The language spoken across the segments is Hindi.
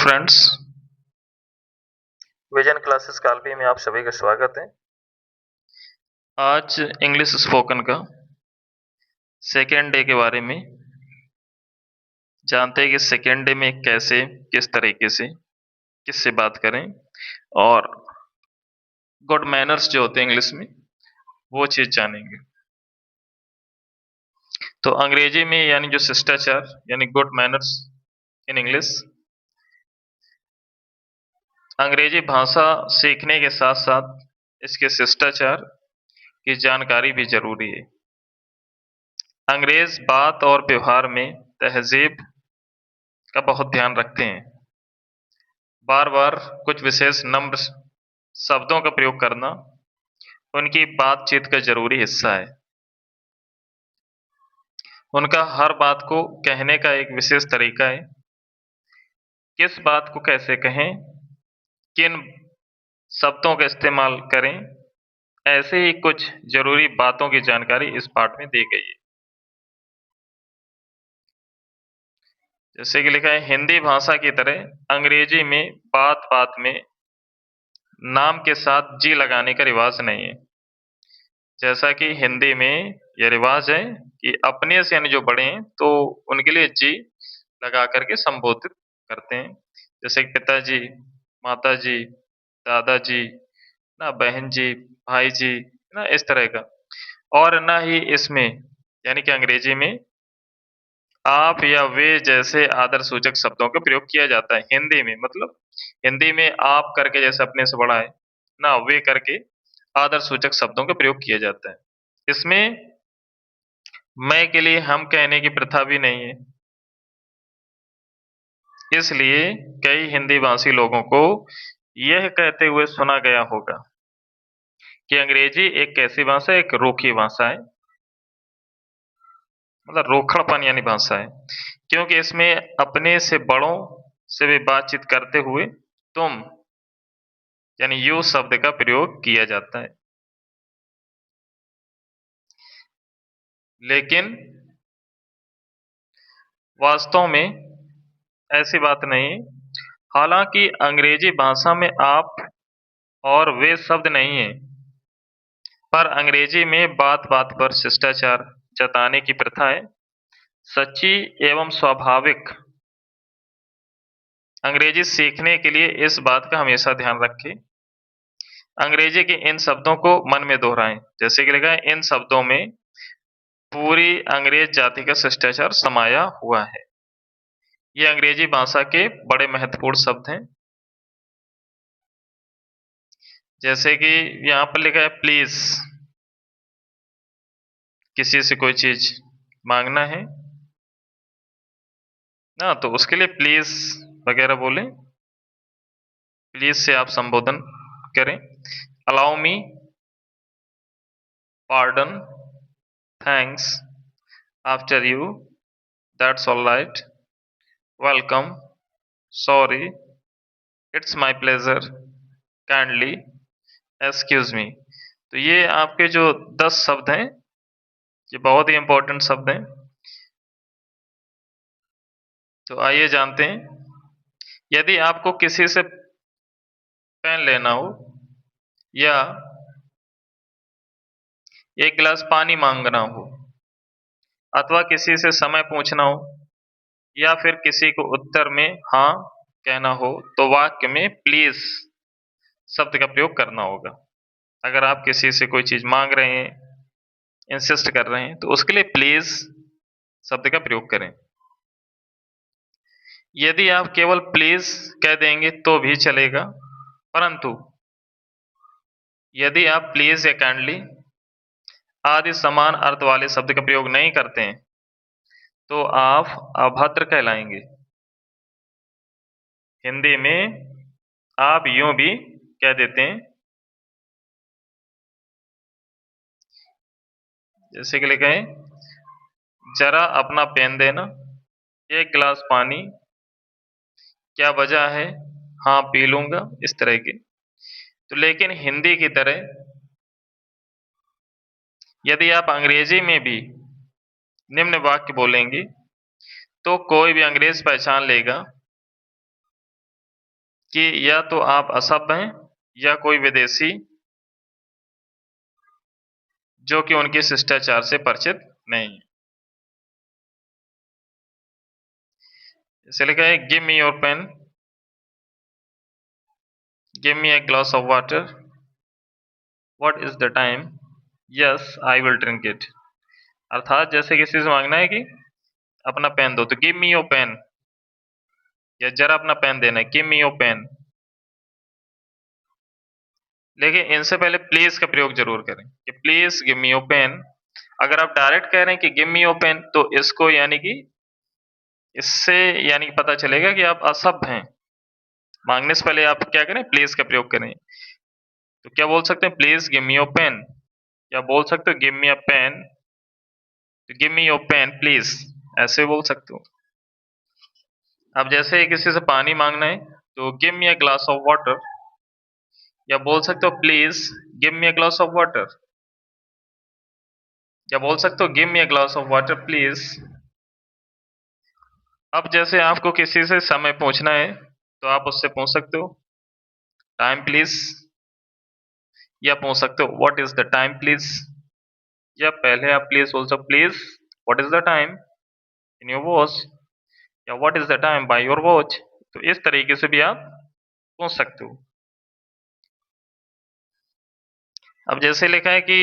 फ्रेंड्स, विजन क्लासेस कालपी में आप सभी का स्वागत है। आज इंग्लिश स्पोकन का सेकेंड डे के बारे में जानते हैं कि सेकेंड डे में कैसे, किस तरीके से, किससे बात करें और गुड मैनर्स जो होते हैं इंग्लिश में, वो चीज़ जानेंगे। तो अंग्रेजी में यानी जो शिष्टाचार यानी गुड मैनर्स इन इंग्लिश, अंग्रेजी भाषा सीखने के साथ साथ इसके शिष्टाचार की जानकारी भी जरूरी है। अंग्रेज बात और व्यवहार में तहजीब का बहुत ध्यान रखते हैं। बार बार कुछ विशेष नम्र शब्दों का प्रयोग करना उनकी बातचीत का जरूरी हिस्सा है। उनका हर बात को कहने का एक विशेष तरीका है। किस बात को कैसे कहें, किन शब्दों का इस्तेमाल करें, ऐसे ही कुछ जरूरी बातों की जानकारी इस पाठ में दी गई है। जैसे कि लिखा है, हिंदी भाषा की तरह अंग्रेजी में बात बात में नाम के साथ जी लगाने का रिवाज नहीं है। जैसा कि हिंदी में यह रिवाज है कि अपने से यानी जो बड़े हैं तो उनके लिए जी लगा करके संबोधित करते हैं। जैसे कि पिताजी, माताजी, दादाजी, ना बहन जी, भाई जी, ना इस तरह का। और ना ही इसमें यानी कि अंग्रेजी में आप या वे जैसे आदर सूचक शब्दों का प्रयोग किया जाता है। हिंदी में मतलब हिंदी में आप करके जैसे अपने से बड़ा है ना, वे करके आदर सूचक शब्दों का प्रयोग किया जाता है। इसमें मैं के लिए हम कहने की प्रथा भी नहीं है। इसलिए कई हिंदी भाषी लोगों को यह कहते हुए सुना गया होगा कि अंग्रेजी एक कैसी भाषा है, एक रूखी भाषा है, मतलब रोखड़पन यानी भाषा है, क्योंकि इसमें अपने से बड़ों से भी बातचीत करते हुए तुम यानी यू शब्द का प्रयोग किया जाता है। लेकिन वास्तव में ऐसी बात नहीं। हालांकि अंग्रेजी भाषा में आप और वे शब्द नहीं है, पर अंग्रेजी में बात बात पर शिष्टाचार जताने की प्रथा है। सच्ची एवं स्वाभाविक अंग्रेजी सीखने के लिए इस बात का हमेशा ध्यान रखें। अंग्रेजी के इन शब्दों को मन में दोहराएं। जैसे कि लिखा है, इन शब्दों में पूरी अंग्रेज जाति का शिष्टाचार समाया हुआ है। ये अंग्रेजी भाषा के बड़े महत्वपूर्ण शब्द हैं। जैसे कि यहाँ पर लिखा है प्लीज, किसी से कोई चीज मांगना है ना, तो उसके लिए प्लीज वगैरह बोलें। प्लीज से आप संबोधन करें। Allow me, pardon, thanks, after you, that's all right, welcome, sorry, it's my pleasure, kindly, excuse me. तो ये आपके जो 10 शब्द हैं, ये बहुत ही इंपॉर्टेंट शब्द हैं। तो आइए जानते हैं। यदि आपको किसी से पेन लेना हो या एक गिलास पानी मांगना हो अथवा किसी से समय पूछना हो या फिर किसी को उत्तर में हाँ कहना हो, तो वाक्य में प्लीज शब्द का प्रयोग करना होगा। अगर आप किसी से कोई चीज मांग रहे हैं, इंसिस्ट कर रहे हैं, तो उसके लिए प्लीज शब्द का प्रयोग करें। यदि आप केवल प्लीज कह देंगे तो भी चलेगा, परंतु यदि आप प्लीज या काइंडली आदि समान अर्थ वाले शब्द का प्रयोग नहीं करते हैं तो आप अभद्र कहलाएंगे। हिंदी में आप यूं भी कह देते हैं, जैसे कि लिखा है, जरा अपना पेन देना, एक गिलास पानी, क्या वजह है, हाँ पी लूंगा, इस तरह के। तो लेकिन हिंदी की तरह यदि आप अंग्रेजी में भी निम्न वाक्य बोलेंगे तो कोई भी अंग्रेज पहचान लेगा कि या तो आप असभ्य हैं या कोई विदेशी जो कि उनके शिष्टाचार से परिचित नहीं है। इसे लिखा है give me your pen, give me a glass of water, what is the time, yes I will drink it. अर्थात जैसे किसी से मांगना है कि अपना पेन दो, तो गिव मी योर पेन, या जरा अपना पेन देना है, गिव मी योर पेन। लेकिन इनसे पहले प्लीज का प्रयोग जरूर करें कि please give me your pen. अगर आप डायरेक्ट कह रहे हैं कि गिव मी योर पेन, तो इसको यानी कि इससे यानी कि पता चलेगा कि आप असभ्य हैं। मांगने से पहले आप क्या करें, प्लीज का प्रयोग करें। तो क्या बोल सकते हैं, please give me your pen, या बोल सकते हो गिव मी अ पेन, तो give me your pen please, ऐसे बोल सकते हो। अब जैसे किसी से पानी मांगना है तो give me a glass of water, या बोल सकते हो please give me a glass of water, या बोल सकते हो give me a glass of water please. अब जैसे आपको किसी से समय पूछना है तो आप उससे पूछ सकते हो टाइम प्लीज, या पूछ सकते हो what is the time please, या पहले आप प्लीज बोल सकते हो please what is the time in your watch, या what is the time by your watch. तो इस तरीके से भी आप पूछ सकते हो। अब जैसे लिखा है कि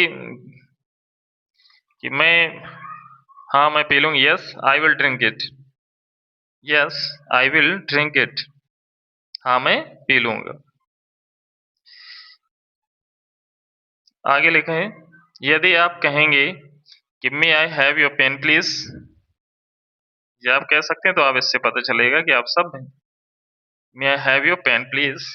हाँ मैं पी लूंगी, yes I will drink it, yes I will drink it, हाँ मैं पी लूंगा। आगे लिखा है यदि आप कहेंगे कि may I have your pen please, ये आप कह सकते हैं, तो आप इससे पता चलेगा कि आप सब हैं। May I have your pen please,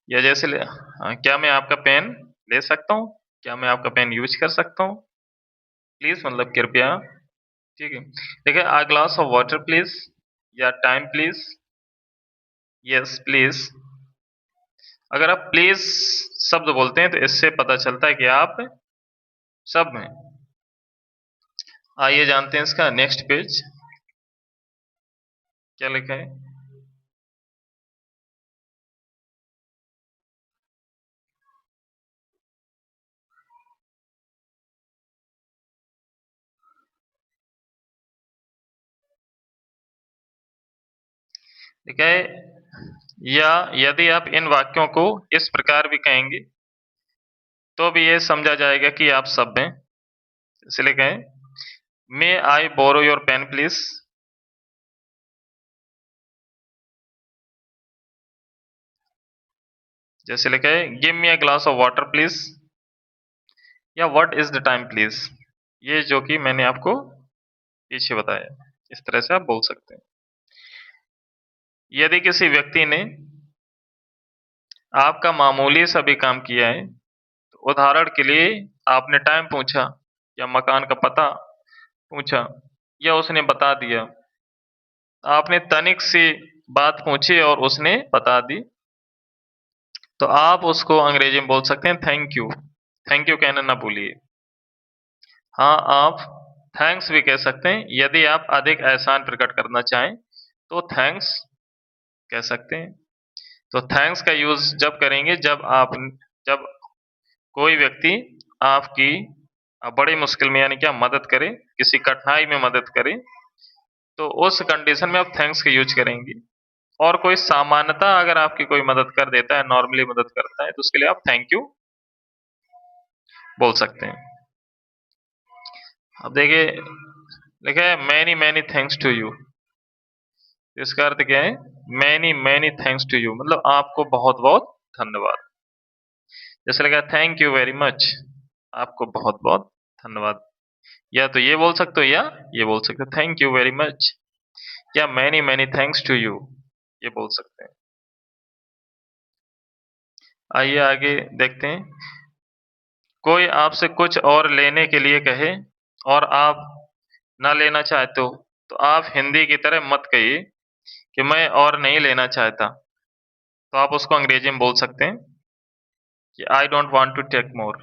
या जैसे क्या मैं आपका पेन ले सकता हूँ, क्या मैं आपका पेन यूज कर सकता हूँ। प्लीज मतलब कृपया, ठीक है। देखिए आ ग्लास ऑफ वाटर प्लीज, या टाइम प्लीज, यस प्लीज। अगर आप प्लीज शब्द बोलते हैं तो इससे पता चलता है कि आप सब में। आइए जानते हैं इसका नेक्स्ट पेज क्या लिखा है। लिखा है या यदि आप इन वाक्यों को इस प्रकार भी कहेंगे तो भी ये समझा जाएगा कि आप सब हैं। इसलिए कहें may I borrow your pen please, जैसे लिखा है give me a glass of water please, या what is the time please. ये जो कि मैंने आपको पीछे बताया, इस तरह से आप बोल सकते हैं। यदि किसी व्यक्ति ने आपका मामूली सा भी काम किया है, तो उदाहरण के लिए आपने टाइम पूछा, या मकान का पता पूछा, या उसने बता दिया, आपने तनिक सी बात पूछी और उसने बता दी, तो आप उसको अंग्रेजी में बोल सकते हैं थैंक यू। थैंक यू कहना ना भूलिए। हाँ आप थैंक्स भी कह सकते हैं, यदि आप अधिक एहसान प्रकट करना चाहें तो थैंक्स कह सकते हैं। तो थैंक्स का यूज जब करेंगे जब कोई व्यक्ति आपकी बड़ी मुश्किल में यानी क्या मदद करे, किसी कठिनाई में मदद करे, तो उस कंडीशन में आप थैंक्स का यूज करेंगे। और कोई सामान्यता अगर आपकी कोई मदद कर देता है, नॉर्मली मदद करता है, तो उसके लिए आप थैंक यू बोल सकते हैं। अब देखिए लिखा है many many thanks to you, इसका अर्थ क्या है, many many thanks to you मतलब आपको बहुत बहुत धन्यवाद। जैसे लगा थैंक यू वेरी मच, आपको बहुत बहुत धन्यवाद। या तो ये बोल सकते हो या ये बोल सकते हो थैंक यू वेरी मच, या many many thanks to you, ये बोल सकते हैं। आइए आगे देखते हैं। कोई आपसे कुछ और लेने के लिए कहे और आप ना लेना चाहते हो, तो आप हिंदी की तरह मत कहिए कि मैं और नहीं लेना चाहता, तो आप उसको अंग्रेजी में बोल सकते हैं कि I don't want to take more,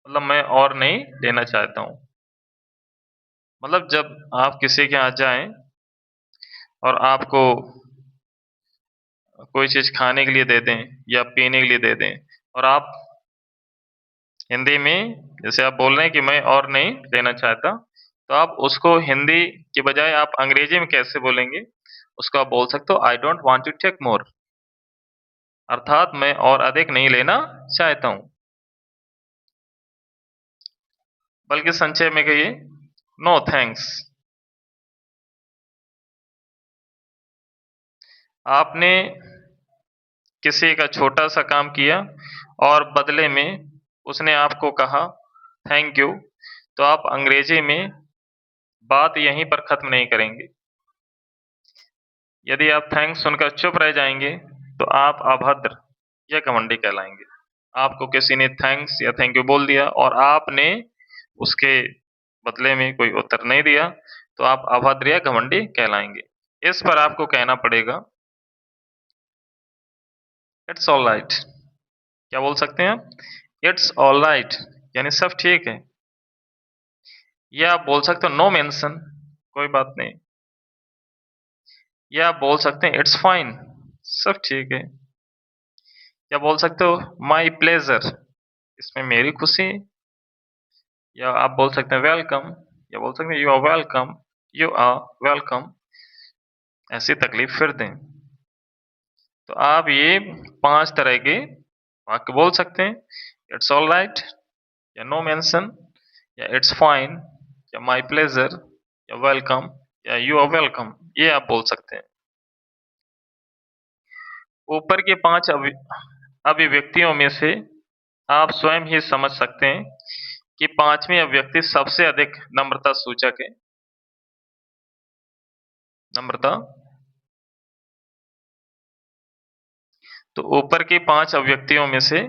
मतलब मैं और नहीं लेना चाहता हूँ। मतलब जब आप किसी के यहाँ जाएं और आपको कोई चीज़ खाने के लिए दे दें या पीने के लिए दे दें, और आप हिंदी में जैसे आप बोल रहे हैं कि मैं और नहीं लेना चाहता, तो आप उसको हिंदी के बजाय आप अंग्रेजी में कैसे बोलेंगे? उसको आप बोल सकते हो I don't want to take more, अर्थात मैं और अधिक नहीं लेना चाहता हूँ। बल्कि संक्षेप में कहिए नो थैंक्स। आपने किसी का छोटा सा काम किया और बदले में उसने आपको कहा थैंक यू, तो आप अंग्रेजी में बात यहीं पर खत्म नहीं करेंगे। यदि आप थैंक्स सुनकर चुप रह जाएंगे तो आप अभद्र या घमंडी कहलाएंगे। आपको किसी ने थैंक्स या थैंक यू बोल दिया और आपने उसके बदले में कोई उत्तर नहीं दिया, तो आप अभद्र या घमंडी कहलाएंगे। इस पर आपको कहना पड़ेगा इट्स ऑल राइट। क्या बोल सकते हैं आप? इट्स ऑल राइट यानी सब ठीक है। या आप बोल सकते हो नो मेंशन, कोई बात नहीं। या आप बोल सकते हैं इट्स फाइन, सब ठीक है। या बोल सकते हो माई प्लेजर, इसमें मेरी खुशी। या आप बोल सकते हैं वेलकम, या बोल सकते हैं you are welcome, you are welcome. ऐसी तकलीफ फिर दें। तो आप ये 5 तरह के वाक्य बोल सकते हैं, इट्स ऑल राइट, या नो मेंशन, या इट्स फाइन, या माई प्लेजर, या वेलकम, या यू आर वेलकम। ये आप बोल सकते हैं। ऊपर के 5 अभिव्यक्तियों में से आप स्वयं ही समझ सकते हैं कि 5वीं अभिव्यक्ति सबसे अधिक नम्रता सूचक है। नम्रता। तो ऊपर की 5 अभिव्यक्तियों में से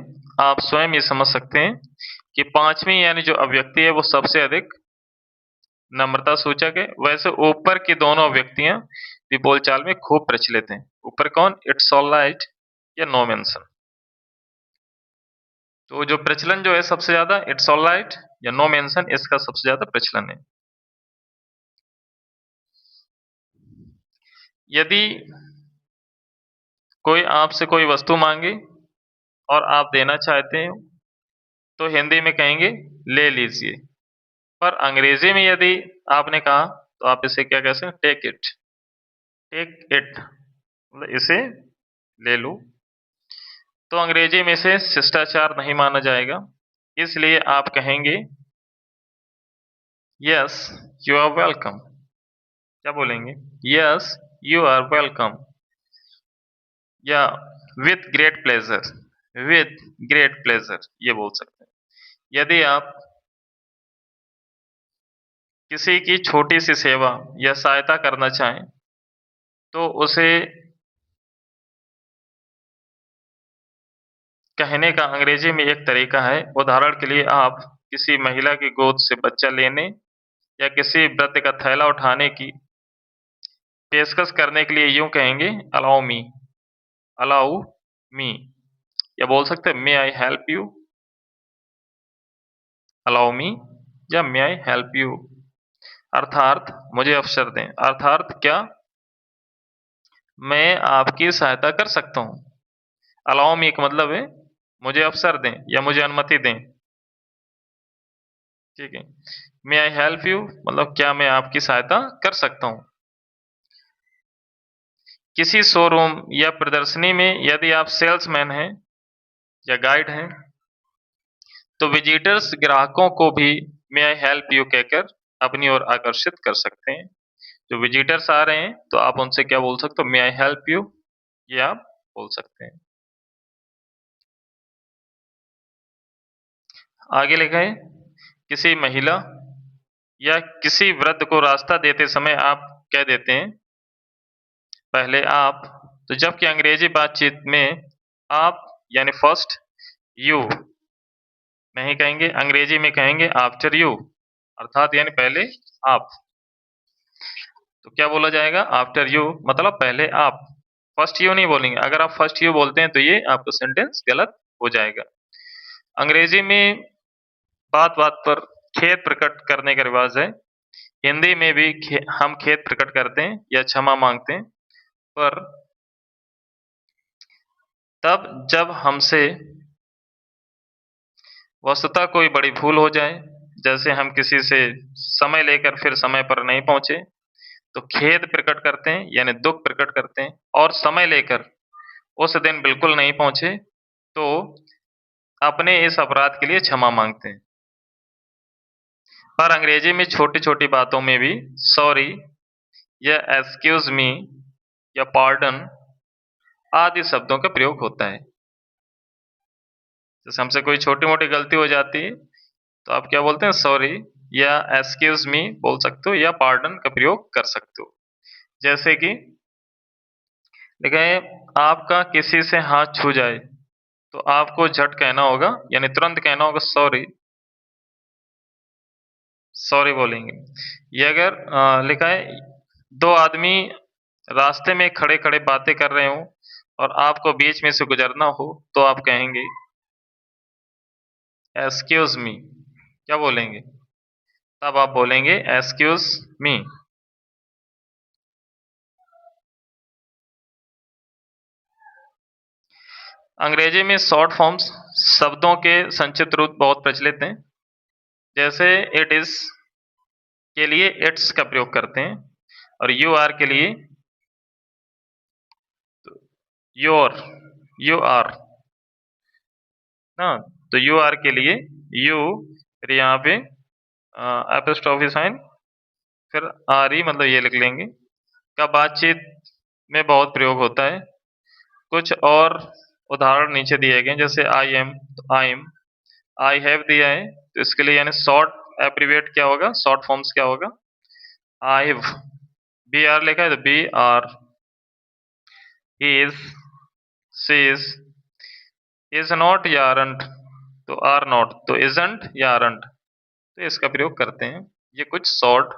आप स्वयं ही समझ सकते हैं कि 5वीं यानी जो अभिव्यक्ति है वो सबसे अधिक नम्रता सूचक है। वैसे ऊपर की दोनों अभिव्यक्तियां भी बोलचाल में खूब प्रचलित हैं। ऊपर कौन? इट्स ऑल राइट या नो मेंशन। तो जो प्रचलन जो है सबसे ज्यादा इट्स ऑल राइट या नो मेंशन, इसका सबसे ज्यादा प्रचलन है। यदि कोई आपसे कोई वस्तु मांगे और आप देना चाहते हैं तो हिंदी में कहेंगे ले लीजिए, पर अंग्रेजी में यदि आपने कहा तो आप इसे क्या कह सकते हैं? Take it. टेक इट मतलब इसे ले लो। तो अंग्रेजी में इसे शिष्टाचार नहीं माना जाएगा, इसलिए आप कहेंगे यस यू आर वेलकम। क्या बोलेंगे? यस यू आर वेलकम, या with great pleasure, with great pleasure ये बोल सकते हैं। यदि आप किसी की छोटी सी सेवा या सहायता करना चाहें तो उसे कहने का अंग्रेजी में एक तरीका है। उदाहरण के लिए आप किसी महिला की गोद से बच्चा लेने या किसी वृद्ध का थैला उठाने की पेशकश करने के लिए यूं कहेंगे अलाउ मी, अलाउ मी। या बोल सकते हैं may I help you, allow me, या मे आई हेल्प यू। अर्थात मुझे अवसर दें। अर्थात क्या? मैं आपकी सहायता कर सकता हूँ। अलाउ मी का मतलब है मुझे अवसर दें या मुझे अनुमति दें। ठीक है। मे आई हेल्प यू मतलब क्या मैं आपकी सहायता कर सकता हूँ। किसी शोरूम या प्रदर्शनी में यदि आप सेल्समैन हैं या गाइड हैं तो विजिटर्स ग्राहकों को भी मे आई हेल्प यू कहकर अपनी ओर आकर्षित कर सकते हैं। जो विजिटर्स आ रहे हैं तो आप उनसे क्या बोल सकते हो? मे आई हेल्प यू, ये आप बोल सकते हैं। आगे लिखा है किसी महिला या किसी वृद्ध को रास्ता देते समय आप कह देते हैं पहले आप। तो जबकि अंग्रेजी बातचीत में आप यानी फर्स्ट यू नहीं कहेंगे, अंग्रेजी में कहेंगे आफ्टर यू, अर्थात यानी पहले आप। तो क्या बोला जाएगा? आफ्टर यू मतलब पहले आप। फर्स्ट यू नहीं बोलेंगे। अगर आप फर्स्ट यू बोलते हैं तो ये आपका सेंटेंस गलत हो जाएगा। अंग्रेजी में बात बात पर खेद प्रकट करने का रिवाज है। हिंदी में भी हम खेद प्रकट करते हैं या क्षमा मांगते हैं, पर तब जब हमसे वस्तुतः कोई बड़ी भूल हो जाए, जैसे हम किसी से समय लेकर फिर समय पर नहीं पहुंचे, तो खेद प्रकट करते हैं यानी दुख प्रकट करते हैं, और समय लेकर उस दिन बिल्कुल नहीं पहुंचे तो अपने इस अपराध के लिए क्षमा मांगते हैं। पर अंग्रेजी में छोटी-छोटी बातों में भी सॉरी या एक्सक्यूज मी या पार्डन आदि शब्दों का प्रयोग होता है। जैसे हमसे कोई छोटी-मोटी गलती हो जाती है, तो आप क्या बोलते हैं? सॉरी या एक्सक्यूज मी बोल सकते हो या पार्डन का प्रयोग कर सकते हो। जैसे कि देखें, आपका किसी से हाथ छू जाए, तो आपको झट कहना होगा यानी तुरंत कहना होगा सॉरी, सॉरी बोलेंगे। ये अगर लिखा है 2 आदमी रास्ते में खड़े-खड़े बातें कर रहे हों और आपको बीच में से गुजरना हो, तो आप कहेंगे एक्सक्यूज़ मी, क्या बोलेंगे? तब आप बोलेंगे एक्सक्यूज़ मी। अंग्रेजी में शॉर्ट फॉर्म्स शब्दों के संक्षिप्त रूप बहुत प्रचलित हैं। जैसे इट इज़ के लिए इट्स का प्रयोग करते हैं और यू आर के लिए योर, यू आर ना, तो यू आर के लिए यू, फिर यहाँ पे एपोस्ट्रोफी साइन, फिर आर ई मतलब ये लिख लेंगे, का बातचीत में बहुत प्रयोग होता है। कुछ और उदाहरण नीचे दिए गए हैं, जैसे आई एम, तो आई एम, आई हैव दिया है, तो इसके लिए यानी शॉर्ट एब्रीविएट क्या होगा, शॉर्ट फॉर्म्स क्या होगा, आई हैव, बी आर लिखा है तो be are, is, C is not या आरंट, तो आर नॉट, तो इजंट या आरंट, तो इसका प्रयोग करते हैं। ये कुछ शॉर्ट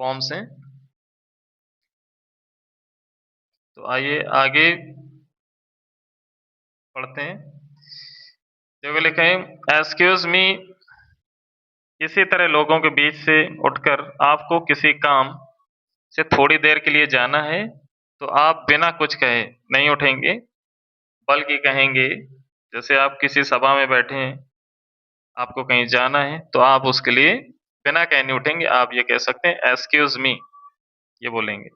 फॉर्म्स हैं। तो आइए आगे पढ़ते हैं। देखो लिखा है एक्सक्यूज मी, इसी तरह लोगों के बीच से उठकर आपको किसी काम से थोड़ी देर के लिए जाना है, तो आप बिना कुछ कहे नहीं उठेंगे, बल्कि कहेंगे, जैसे आप किसी सभा में बैठे हैं, आपको कहीं जाना है, तो आप उसके लिए बिना कहे नहीं उठेंगे, आप ये कह सकते हैं एक्सक्यूज मी, ये बोलेंगे।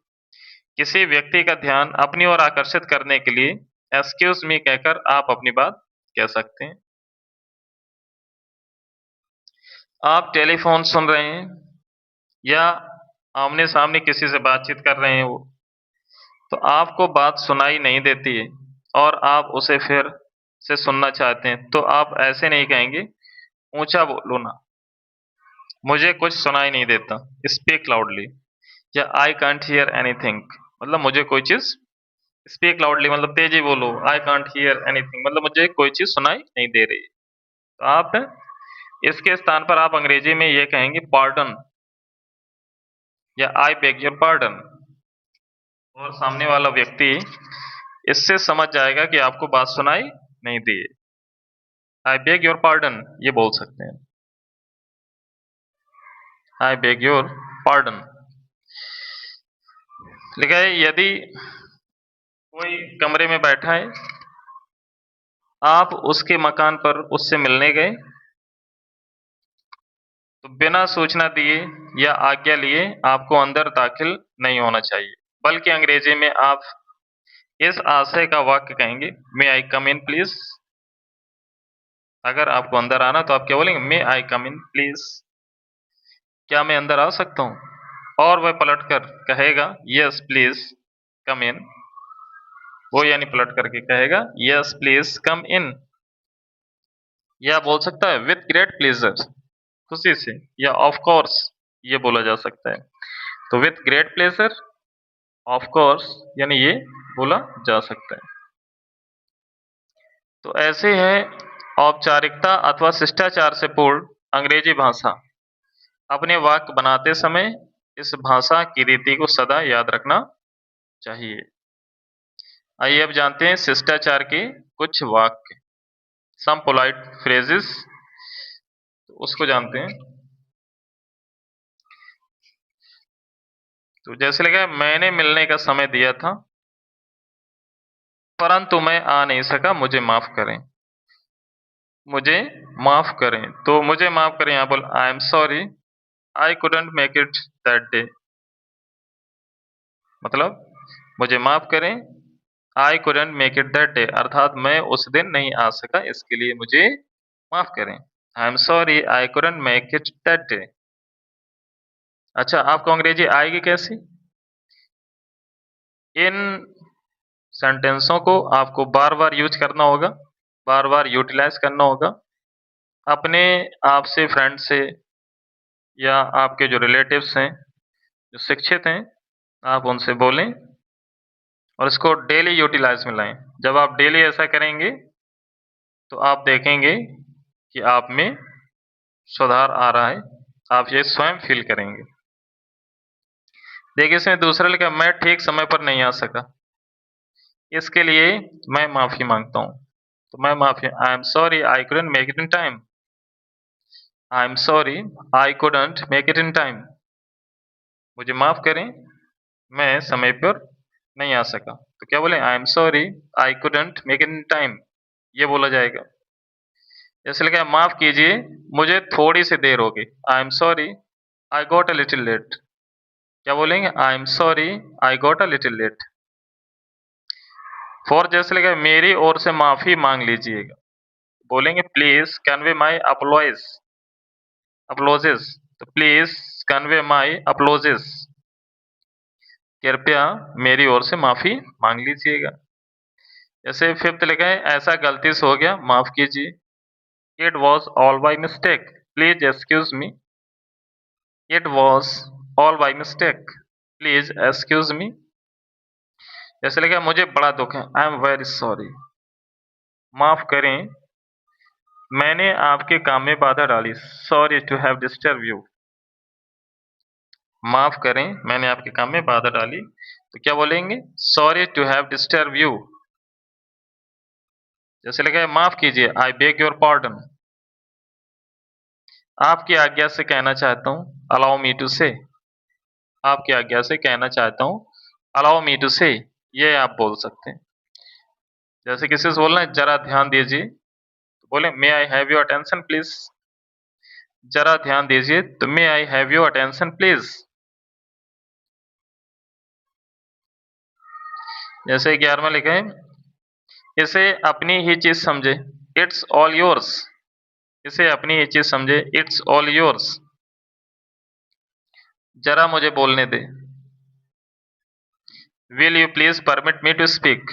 किसी व्यक्ति का ध्यान अपनी ओर आकर्षित करने के लिए एक्सक्यूज मी कहकर आप अपनी बात कह सकते हैं। आप टेलीफोन सुन रहे हैं या आमने-सामने किसी से बातचीत कर रहे हैं वो, तो आपको बात सुनाई नहीं देती है और आप उसे फिर से सुनना चाहते हैं, तो आप ऐसे नहीं कहेंगे, ऊँचा बोलो ना, मुझे कुछ सुनाई नहीं देता, स्पीक लाउडली, या आई कांट हियर एनीथिंग, मतलब मुझे कोई चीज़, स्पीक लाउडली मतलब तेज़ी बोलो, आई कांट हियर एनीथिंग मतलब मुझे कोई चीज़ सुनाई नहीं दे रही है। तो आप इसके स्थान पर आप अंग्रेजी में ये कहेंगे पार्डन या आई बेग योर पार्डन, और सामने वाला व्यक्ति इससे समझ जाएगा कि आपको बात सुनाई नहीं दी है। आई बेग योर पार्डन ये बोल सकते हैं, आई बेग योर पार्डन। लिखा है यदि कोई कमरे में बैठा है, आप उसके मकान पर उससे मिलने गए, तो बिना सूचना दिए या आज्ञा लिए आपको अंदर दाखिल नहीं होना चाहिए, बल्कि अंग्रेजी में आप इस आशय का वाक्य कहेंगे, मे आई कम इन प्लीज। अगर आपको अंदर आना तो आप क्या बोलेंगे, मे आई कम इन प्लीज, क्या मैं अंदर आ सकता हूँ? और वह पलटकर कहेगा यस प्लीज कम इन, वो यानी पलट करके कहेगा यस प्लीज कम इन, या बोल सकता है विथ ग्रेट प्लेजर, खुशी से, या ऑफ कोर्स ये बोला जा सकता है। तो with great pleasure, of course यानी ये बोला जा सकता है। तो ऐसे है औपचारिकता अथवा शिष्टाचार से पूर्ण अंग्रेजी भाषा। अपने वाक्य बनाते समय इस भाषा की रीति को सदा याद रखना चाहिए। आइए अब जानते हैं शिष्टाचार के कुछ वाक्य, सम पोलाइट फ्रेजेस, उसको जानते हैं। तो जैसे लगा मैंने मिलने का समय दिया था, परंतु मैं आ नहीं सका, मुझे माफ करें। मुझे माफ करें, तो मुझे माफ करें यहाँ बोल आई am sorry I couldn't make it that day. मतलब मुझे माफ करें, I couldn't make it that day, अर्थात मैं उस दिन नहीं आ सका, इसके लिए मुझे माफ करें। आई am sorry I couldn't make it that day. अच्छा, आपको अंग्रेजी आएगी कैसी? इन सेंटेंसों को आपको बार बार यूज करना होगा, बार बार यूटिलाइज करना होगा। अपने आप से, फ्रेंड से, या आपके जो रिलेटिव्स हैं, जो शिक्षित हैं, आप उनसे बोलें और इसको डेली यूटिलाइज में लाएं। जब आप डेली ऐसा करेंगे तो आप देखेंगे कि आप में सुधार आ रहा है, आप ये स्वयं फील करेंगे। देखिए, इसमें दूसरा लिखा मैं ठीक समय पर नहीं आ सका, इसके लिए मैं माफी मांगता हूँ। तो मैं माफी, आई am sorry I couldn't make it in time. I am sorry I couldn't make it in time. मुझे माफ करें, मैं समय पर नहीं आ सका। तो क्या बोले? आई am sorry I couldn't make it in time, ये बोला जाएगा। जैसे लिखा है माफ कीजिए मुझे थोड़ी सी देर हो गई, I am sorry I got a little late. क्या बोलेंगे? I am sorry I got a little late. For जैसे लिखा है मेरी ओर से माफी मांग लीजिएगा, बोलेंगे प्लीज कन्वे माई अपलॉइज, अपलोजेस। तो प्लीज कन्वे माई अपलोजेस, कृपया मेरी ओर से माफी मांग लीजिएगा। जैसे फिफ्थ लिखा है ऐसा गलती से हो गया, माफ कीजिए। It was all by mistake, please excuse me. It was all by mistake, please excuse me. जैसे लिखा है मुझे बड़ा दुख है, आई एम वेरी सॉरी। माफ करें, मैंने आपके काम में बाधा डाली, sorry to have disturb you. माफ करें, मैंने आपके काम में बाधा डाली, तो क्या बोलेंगे? Sorry to have disturb you. जैसे लिखा है माफ कीजिए, आई बेग योर पार्डन। आपकी आज्ञा से कहना चाहता हूँ, अलाउ मी टू से। आपकी आज्ञा से कहना चाहता हूँ, अलाउ मी टू से, ये आप बोल सकते हैं। जैसे किसी से बोलना है जरा ध्यान दीजिए, तो बोले may I have your attention please. जरा ध्यान दीजिए, तो may I have your attention please. जैसे 11वां लिखा है इसे अपनी ही चीज समझे, इट्स ऑल योर्स। इसे अपनी ही चीज समझे, इट्स ऑल योर्स। जरा मुझे बोलने दे, will you please permit me to speak.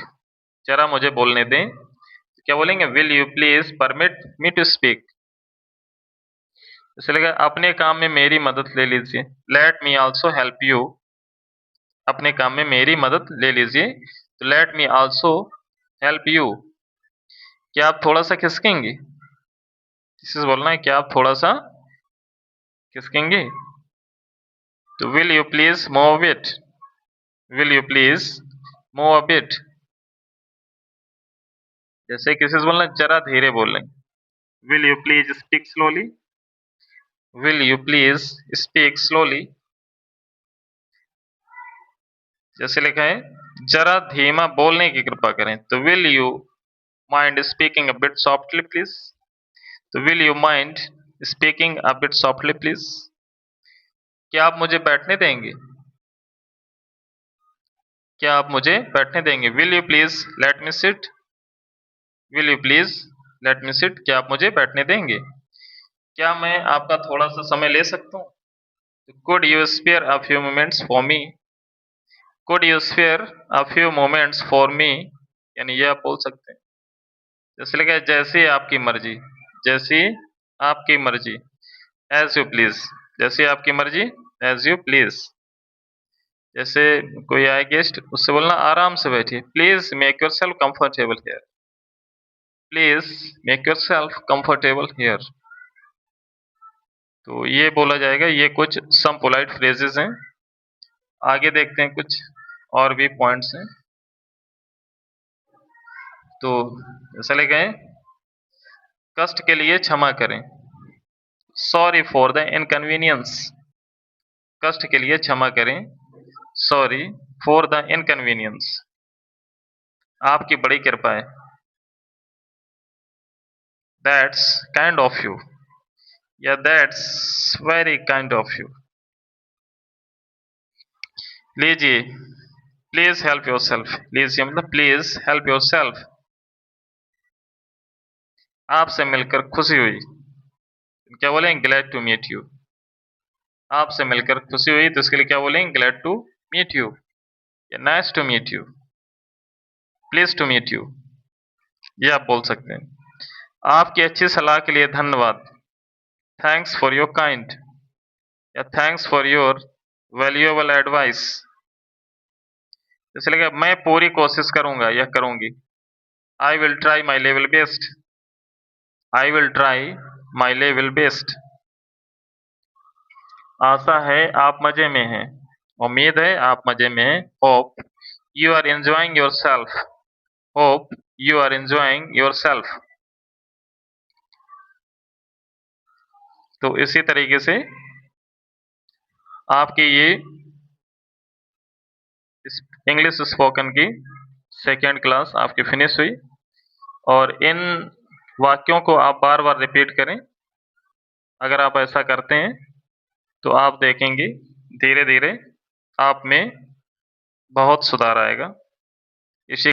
जरा मुझे बोलने दें, क्या बोलेंगे? Will you please permit me to speak. इसलिए अपने काम में मेरी मदद ले लीजिए, let me also help you. अपने काम में मेरी मदद ले लीजिए, तो let me also help you. क्या आप थोड़ा सा खिसकेंगे? इसे बोलना है क्या आप थोड़ा सा खिसकेंगे? तो will you please move it, will you please move a bit. जैसे किसी से बोलना जरा धीरे बोलें, will you please speak slowly. Will you please speak slowly. जैसे लिखा है जरा धीमा बोलने की कृपा करें, तो will you mind speaking a bit softly please. तो will you mind speaking a bit softly please. क्या आप मुझे बैठने देंगे? क्या आप मुझे बैठने देंगे? Will you please let me sit. Will you please let me sit, क्या आप मुझे बैठने देंगे? क्या मैं आपका थोड़ा सा समय ले सकता हूँ? Could you spare a few moments for me. Could you spare a few moments for me, यानी ये आप बोल सकते हैं। जैसे लिखा है जैसी आपकी मर्जी, जैसी आपकी मर्जी, एज यू प्लीज। जैसी आपकी मर्जी, एज यू प्लीज। जैसे कोई आए गेस्ट, उससे बोलना आराम से बैठिए, please make your self comfortable here. Please make your self comfortable here. तो ये बोला जाएगा, ये कुछ सम पोलाइट फ्रेजेस हैं। आगे देखते हैं, कुछ और भी पॉइंट्स हैं। तो ऐसा लिखा है कष्ट के लिए क्षमा करें, सॉरी फॉर द इनकन्वीनियंस। कष्ट के लिए क्षमा करें, सॉरी फॉर द इनकन्वीनियंस। आपकी बड़ी कृपा है। दैट्स काइंड ऑफ यू, या that's very kind of you. लीजिए, प्लीज हेल्प योर सेल्फ। लीजिए मतलब प्लीज हेल्प योर सेल्फ। आपसे मिलकर खुशी हुई। क्या बोलेंगे? Glad to meet you. आपसे मिलकर खुशी हुई तो इसके लिए क्या बोलेंगे? ग्लैड टू मीट यू, या nice to meet you, please to meet you, ये आप बोल सकते हैं। आपकी अच्छी सलाह के लिए धन्यवाद। थैंक्स फॉर योर काइंड, या thanks for your valuable advice. इसलिए मैं पूरी कोशिश करूंगा या करूंगी। I will try my level best. I will try my level best. आशा है आप मजे में हैं। उम्मीद है आप मजे में हैं। Hope you are enjoying yourself. Hope you are enjoying yourself. तो इसी तरीके से आपकी ये इंग्लिश स्पोकन की सेकेंड क्लास आपकी फिनिश हुई। और इन वाक्यों को आप बार बार रिपीट करें। अगर आप ऐसा करते हैं तो आप देखेंगे धीरे धीरे आप में बहुत सुधार आएगा। इसी